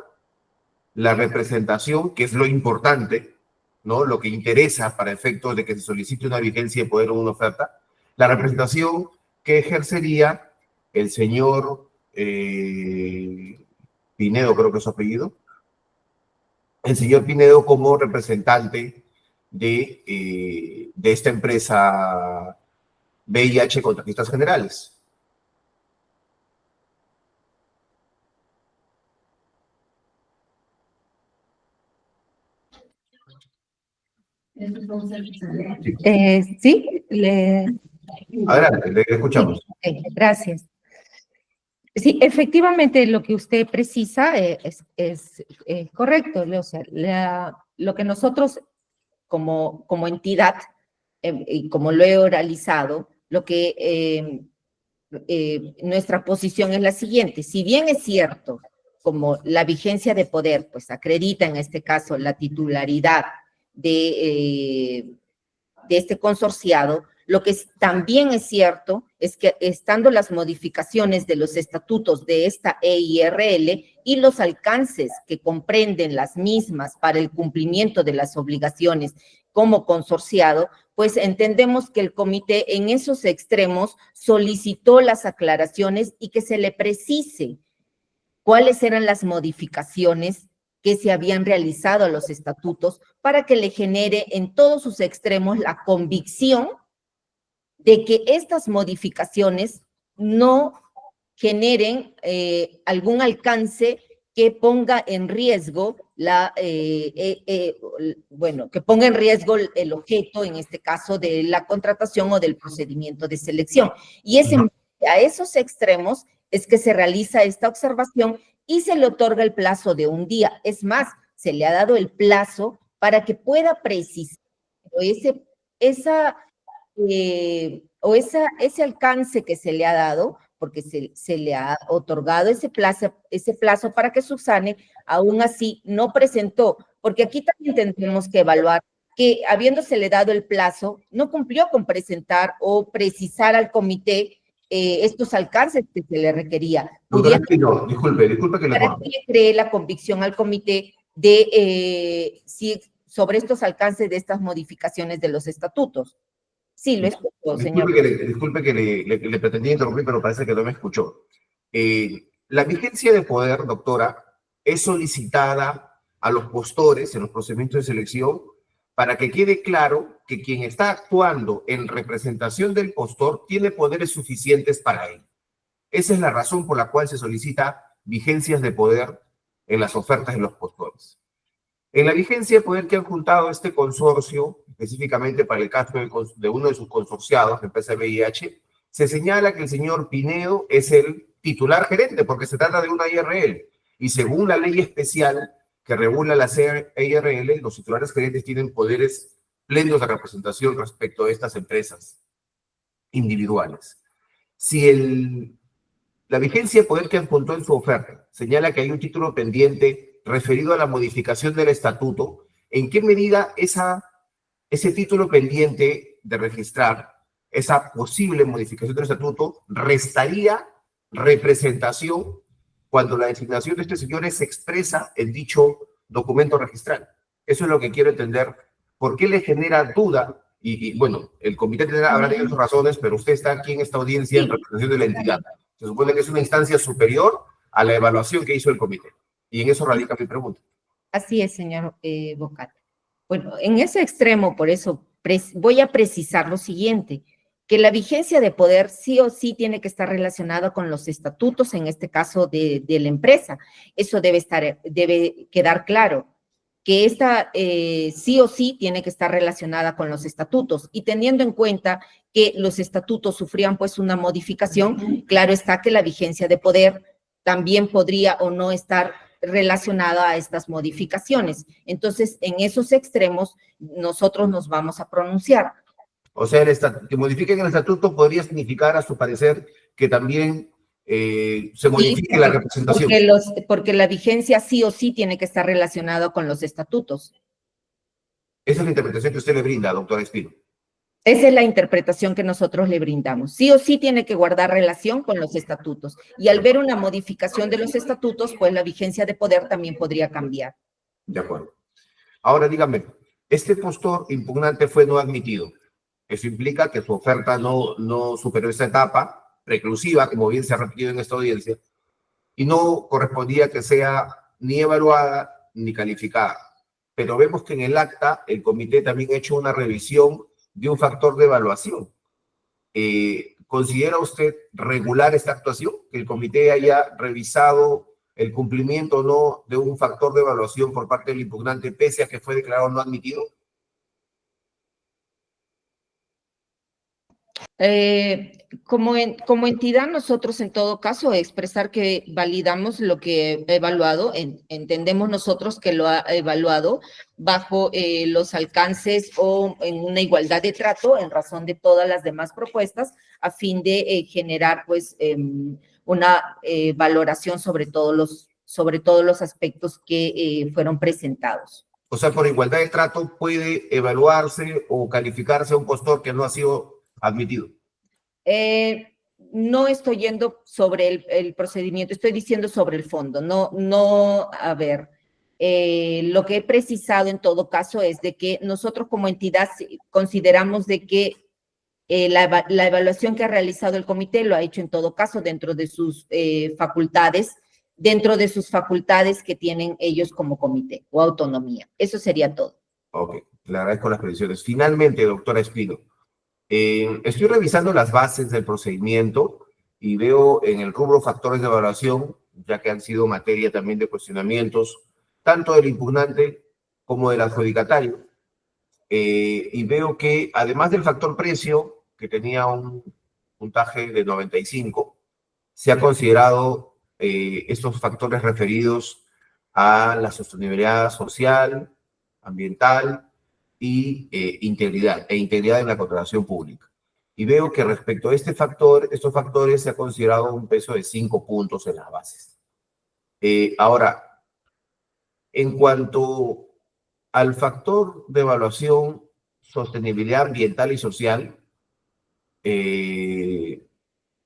la representación, que es lo importante, ¿no? Lo que interesa para efectos de que se solicite una vigencia de poder o una oferta, la representación que ejercería el señor Pinedo, creo que es su apellido, el señor Pinedo como representante de esta empresa VIH Contratistas Generales? Sí, Adelante, le escuchamos. Sí, gracias. Sí, efectivamente, lo que usted precisa es correcto. O sea, lo que nosotros como entidad, y como lo he oralizado, lo que nuestra posición es la siguiente. Si bien es cierto, como la vigencia de poder, pues acredita en este caso la titularidad de este consorciado, Lo que también es cierto es que estando las modificaciones de los estatutos de esta EIRL y los alcances que comprenden las mismas para el cumplimiento de las obligaciones como consorciado, pues entendemos que el comité en esos extremos solicitó las aclaraciones y que se le precise cuáles eran las modificaciones que se habían realizado a los estatutos para que le genere en todos sus extremos la convicción de que estas modificaciones no generen algún alcance que ponga en riesgo que ponga en riesgo el objeto, en este caso, de la contratación o del procedimiento de selección. Y a esos extremos es que se realiza esta observación y se le otorga el plazo de un día. Es más, se le ha dado el plazo para que pueda precisar ese alcance que se le ha dado, porque se le ha otorgado ese plazo para que subsane, aún así no presentó, porque aquí también tendremos que evaluar que habiéndosele dado el plazo, no cumplió con presentar o precisar al comité estos alcances que se le requería. Doctora Espino, disculpe que le para que le cree la convicción al comité de sobre estos alcances de estas modificaciones de los estatutos. Sí, lo escucho, señor. Disculpe que le pretendía interrumpir, pero parece que no me escuchó. La vigencia de poder, doctora, es solicitada a los postores en los procedimientos de selección para que quede claro que quien está actuando en representación del postor tiene poderes suficientes para ello. Esa es la razón por la cual se solicita vigencias de poder en las ofertas de los postores. En la vigencia de poder que han juntado este consorcio, específicamente para el caso de uno de sus consorciados, la empresa VIH, se señala que el señor Pinedo es el titular gerente, porque se trata de una IRL. Y según la ley especial que regula la IRL, los titulares gerentes tienen poderes plenos de representación respecto a estas empresas individuales. Si la vigencia de poder que apuntó en su oferta señala que hay un título pendiente referido a la modificación del estatuto, ¿en qué medida ese título pendiente de registrar, esa posible modificación del estatuto, restaría representación cuando la designación de este señor se expresa en dicho documento registral? Eso es lo que quiero entender. ¿Por qué le genera duda? Y bueno, el comité habrá tenido sus razones, pero usted está aquí en esta audiencia en representación de la entidad. Se supone que es una instancia superior a la evaluación que hizo el comité. Y en eso radica mi pregunta. Así es, señor Bocat. Bueno, en ese extremo, por eso voy a precisar lo siguiente, que la vigencia de poder sí o sí tiene que estar relacionada con los estatutos, en este caso de la empresa. Eso debe quedar claro, que esta sí o sí tiene que estar relacionada con los estatutos. Y teniendo en cuenta que los estatutos sufrían pues una modificación, claro está que la vigencia de poder también podría o no estar relacionada a estas modificaciones. Entonces, en esos extremos, nosotros nos vamos a pronunciar. O sea, que modifiquen el estatuto podría significar, a su parecer, que también se modifique la representación. Porque la vigencia sí o sí tiene que estar relacionada con los estatutos. Esa es la interpretación que usted le brinda, doctora Espino. Esa es la interpretación que nosotros le brindamos. Sí o sí tiene que guardar relación con los estatutos. Y al ver una modificación de los estatutos, pues la vigencia de poder también podría cambiar. De acuerdo. Ahora dígame, este postor impugnante fue no admitido. Eso implica que su oferta no superó esta etapa preclusiva, como bien se ha repetido en esta audiencia, y no correspondía que sea ni evaluada ni calificada. Pero vemos que en el acta el comité también ha hecho una revisión de un factor de evaluación. ¿Considera usted regular esta actuación? Que el comité haya revisado el cumplimiento o no de un factor de evaluación por parte del impugnante, pese a que fue declarado no admitido. Como entidad, nosotros en todo caso expresar que validamos lo que ha evaluado, entendemos nosotros que lo ha evaluado bajo los alcances o en una igualdad de trato en razón de todas las demás propuestas, a fin de generar pues una valoración sobre todos los aspectos que fueron presentados. O sea, por igualdad de trato puede evaluarse o calificarse a un postor que no ha sido admitido. No estoy yendo sobre el procedimiento, estoy diciendo sobre el fondo. No, a ver, lo que he precisado en todo caso es de que nosotros como entidad consideramos de que la evaluación que ha realizado el comité lo ha hecho en todo caso dentro de sus facultades que tienen ellos como comité o autonomía. Eso sería todo. Ok, le agradezco las precisiones. Finalmente, doctora Espino, estoy revisando las bases del procedimiento y veo en el rubro factores de evaluación, ya que han sido materia también de cuestionamientos, tanto del impugnante como del adjudicatario, y veo que además del factor precio, que tenía un puntaje de 95, se ha considerado estos factores referidos a la sostenibilidad social, ambiental y integridad en la contratación pública. Y veo que respecto a estos factores se ha considerado un peso de 5 puntos en las bases. Ahora, en cuanto al factor de evaluación, sostenibilidad ambiental y social,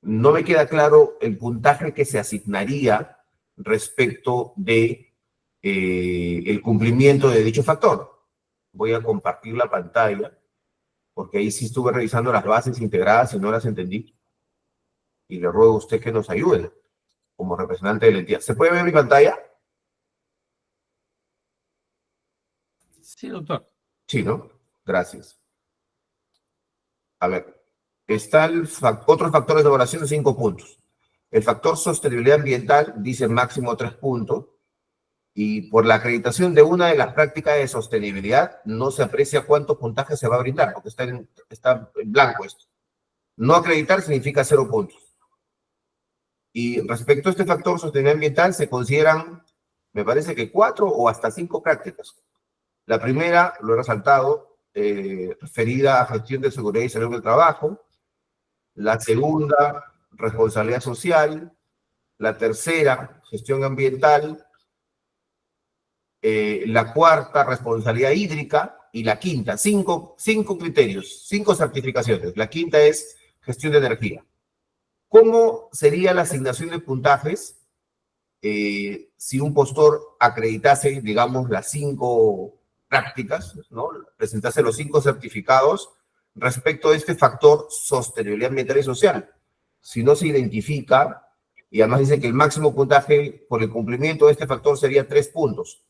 no me queda claro el puntaje que se asignaría respecto de el cumplimiento de dicho factor. Voy a compartir la pantalla, porque ahí sí estuve revisando las bases integradas y no las entendí. Y le ruego a usted que nos ayude como representante de la entidad. ¿Se puede ver mi pantalla? Sí, doctor. Sí, ¿no? Gracias. A ver, están otros factores de evaluación de 5 puntos. El factor sostenibilidad ambiental dice máximo 3 puntos. Y por la acreditación de una de las prácticas de sostenibilidad, no se aprecia cuánto puntaje se va a brindar, porque está en blanco esto. No acreditar significa 0 puntos. Y respecto a este factor sostenibilidad ambiental, se consideran, me parece que 4 o hasta 5 prácticas. La primera, lo he resaltado, referida a gestión de seguridad y salud del trabajo. La segunda, responsabilidad social. La tercera, gestión ambiental. La cuarta, responsabilidad hídrica, y la quinta, cinco criterios, 5 certificaciones. La quinta es gestión de energía. ¿Cómo sería la asignación de puntajes si un postor acreditase, digamos, las 5 prácticas, ¿no? Presentase los 5 certificados respecto a este factor sostenibilidad ambiental y social? Si no se identifica, y además dice que el máximo puntaje por el cumplimiento de este factor sería 3 puntos.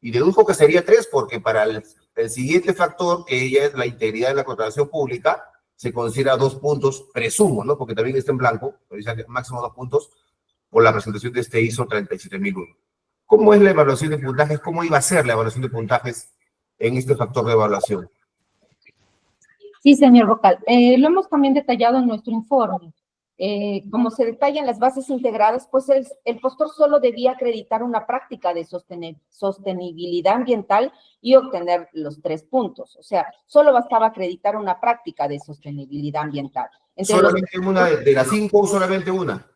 Y dedujo que sería 3 porque para el siguiente factor, que ella es la integridad de la contratación pública, se considera 2 puntos, presumo, ¿no? Porque también está en blanco, pero dice máximo 2 puntos por la presentación de este ISO 37001. ¿Cómo es la evaluación de puntajes? ¿Cómo iba a ser la evaluación de puntajes en este factor de evaluación? Sí, señor vocal. Lo hemos también detallado en nuestro informe. Como se detalla en las bases integradas, pues el postor solo debía acreditar una práctica de sostenibilidad ambiental y obtener los 3 puntos. O sea, solo bastaba acreditar una práctica de sostenibilidad ambiental. ¿Solamente una de las 5 o solamente una?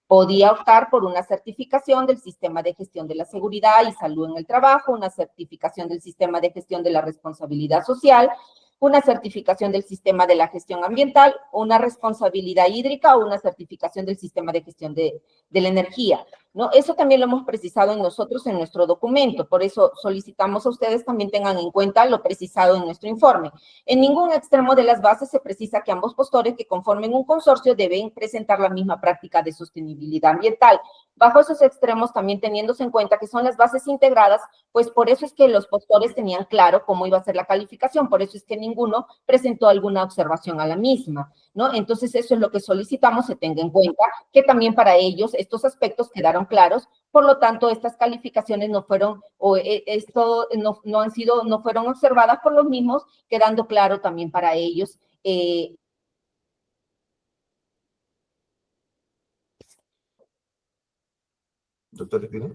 Podía optar por una certificación del Sistema de Gestión de la Seguridad y Salud en el Trabajo, una certificación del Sistema de Gestión de la Responsabilidad Social, una certificación del Sistema de la Gestión Ambiental, una responsabilidad hídrica o una certificación del Sistema de Gestión de la Energía, ¿no? Eso también lo hemos precisado en nosotros en nuestro documento, por eso solicitamos a ustedes también tengan en cuenta lo precisado en nuestro informe. En ningún extremo de las bases se precisa que ambos postores que conformen un consorcio deben presentar la misma práctica de sostenibilidad ambiental. Bajo esos extremos, también teniéndose en cuenta que son las bases integradas, pues por eso es que los postores tenían claro cómo iba a ser la calificación, por eso es que ninguno presentó alguna observación a la misma, ¿no? Entonces, eso es lo que solicitamos, se tenga en cuenta que también para ellos estos aspectos quedaron claros, por lo tanto, estas calificaciones no fueron, no fueron observadas por los mismos, quedando claro también para ellos. Doctor Espino,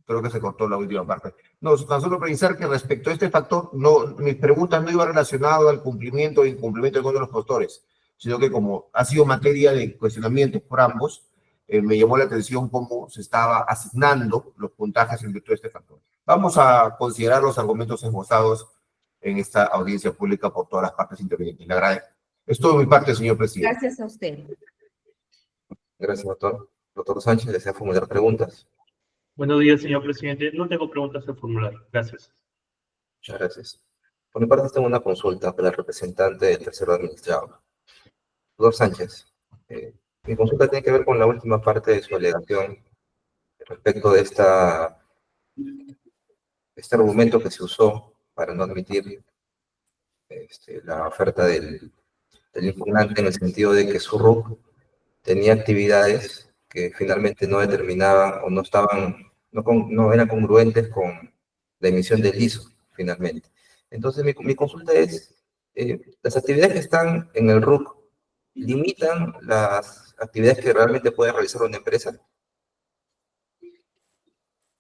creo que se cortó la última parte. No, tan solo precisar que respecto a este factor, no, mis preguntas no iban relacionadas al cumplimiento e incumplimiento de alguno de los postores, sino que como ha sido materia de cuestionamientos por ambos, me llamó la atención cómo se estaba asignando los puntajes en virtud de este factor. Vamos a considerar los argumentos esbozados en esta audiencia pública por todas las partes intervinientes. Le agradezco. Es todo de mi parte, señor presidente. Gracias a usted. Gracias, doctor. Doctor Sánchez, ¿desea formular preguntas? Buenos días, señor presidente. No tengo preguntas a formular. Gracias. Muchas gracias. Por mi parte, tengo una consulta para el representante del tercero administrado. Doctor Sánchez, mi consulta tiene que ver con la última parte de su alegación respecto de este argumento que se usó para no admitir la oferta del impugnante, en el sentido de que su RUC tenía actividades que finalmente no determinaban o no estaban, no eran congruentes con la emisión del ISO, finalmente. Entonces, mi consulta es, ¿las actividades que están en el RUC limitan las actividades que realmente puede realizar una empresa?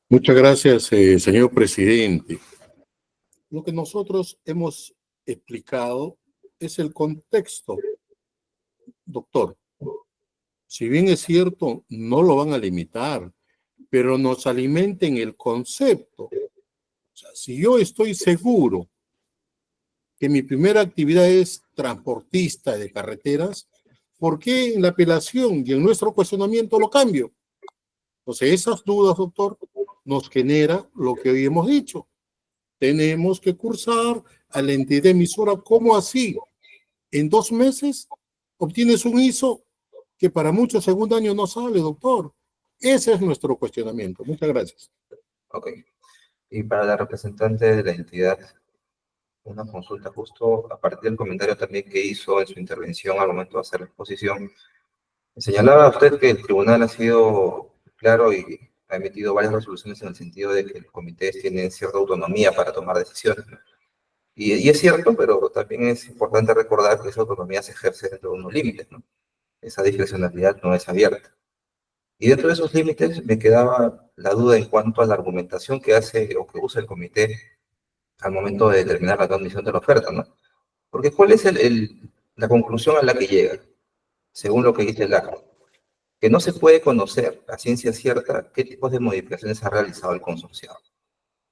Muchas gracias, señor presidente. Lo que nosotros hemos explicado es el contexto, doctor. Si bien es cierto, no lo van a limitar, pero nos alimenten el concepto. O sea, si yo estoy seguro que mi primera actividad es transportista de carreteras, ¿por qué en la apelación y en nuestro cuestionamiento lo cambio? Entonces, esas dudas, doctor, nos genera lo que hoy hemos dicho. Tenemos que cursar a la entidad emisora. ¿Cómo así? En 2 meses obtienes un ISO que para muchos segundo año no sale, doctor. Ese es nuestro cuestionamiento. Muchas gracias. Ok. Y para la representante de la entidad, una consulta justo a partir del comentario también que hizo en su intervención al momento de hacer la exposición. Señalaba usted que el tribunal ha sido claro y ha emitido varias resoluciones en el sentido de que los comités tienen cierta autonomía para tomar decisiones, ¿no? Y es cierto, pero también es importante recordar que esa autonomía se ejerce dentro de unos límites, ¿no? Esa discrecionalidad no es abierta. Y dentro de esos límites me quedaba la duda en cuanto a la argumentación que hace o que usa el comité al momento de determinar la condición de la oferta, ¿no? Porque ¿cuál es la conclusión a la que llega, según lo que dice el acta? Que no se puede conocer a ciencia cierta qué tipos de modificaciones ha realizado el consorciado.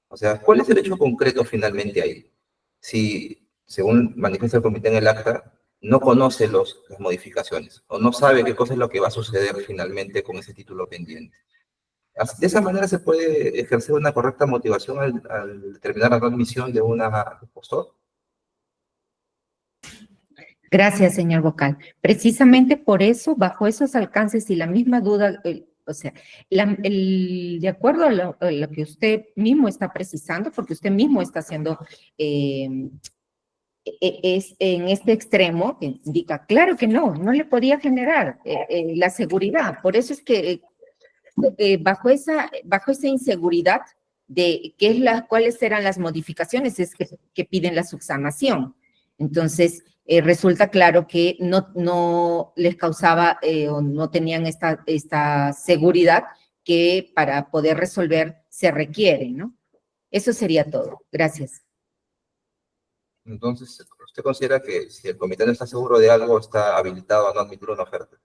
O sea, ¿cuál es el hecho concreto finalmente ahí? Si, según manifiesta el comité en el acta, no conoce las modificaciones o no sabe qué cosa es lo que va a suceder finalmente con ese título pendiente. De esa manera se puede ejercer una correcta motivación al determinar la admisión de una postor. Gracias, señor Vocal. Precisamente por eso, bajo esos alcances y la misma duda, o sea, de acuerdo a lo que usted mismo está precisando, porque usted mismo está haciendo, es en este extremo, que indica, claro que no le podía generar la seguridad. Por eso es que bajo esa inseguridad de cuáles eran las modificaciones, es que piden la subsanación. Entonces, resulta claro que no les causaba o no tenían esta seguridad que para poder resolver se requiere, ¿no? Eso sería todo. Gracias. Entonces, ¿usted considera que si el comité no está seguro de algo, está habilitado a no admitir una oferta?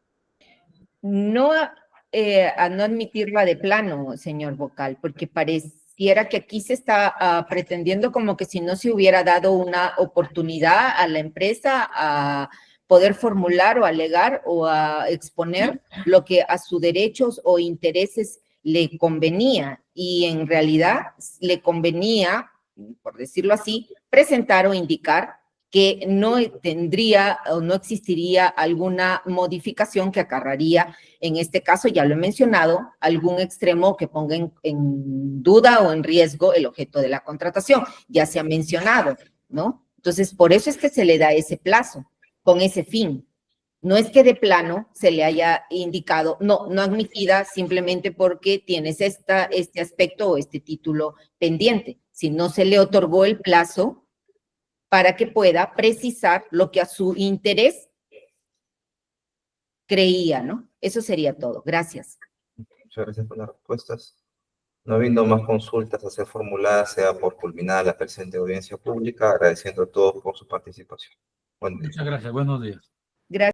No a no admitirla de plano, señor Vocal, porque pareciera que aquí se está pretendiendo como que si no se hubiera dado una oportunidad a la empresa a poder formular o alegar o a exponer lo que a sus derechos o intereses le convenía, y en realidad le convenía, por decirlo así, presentar o indicar que no tendría o no existiría alguna modificación que acarrearía, en este caso, ya lo he mencionado, algún extremo que ponga en duda o en riesgo el objeto de la contratación. Ya se ha mencionado, ¿no? Entonces, por eso es que se le da ese plazo, con ese fin. No es que de plano se le haya indicado, no admitida simplemente porque tienes este aspecto o este título pendiente, sino se le otorgó el plazo para que pueda precisar lo que a su interés creía, ¿no? Eso sería todo. Gracias. Muchas gracias por las respuestas. No habiendo más consultas a ser formuladas, sea por culminar la presente audiencia pública, agradeciendo a todos por su participación. Buen día. Muchas gracias. Buenos días. Gracias.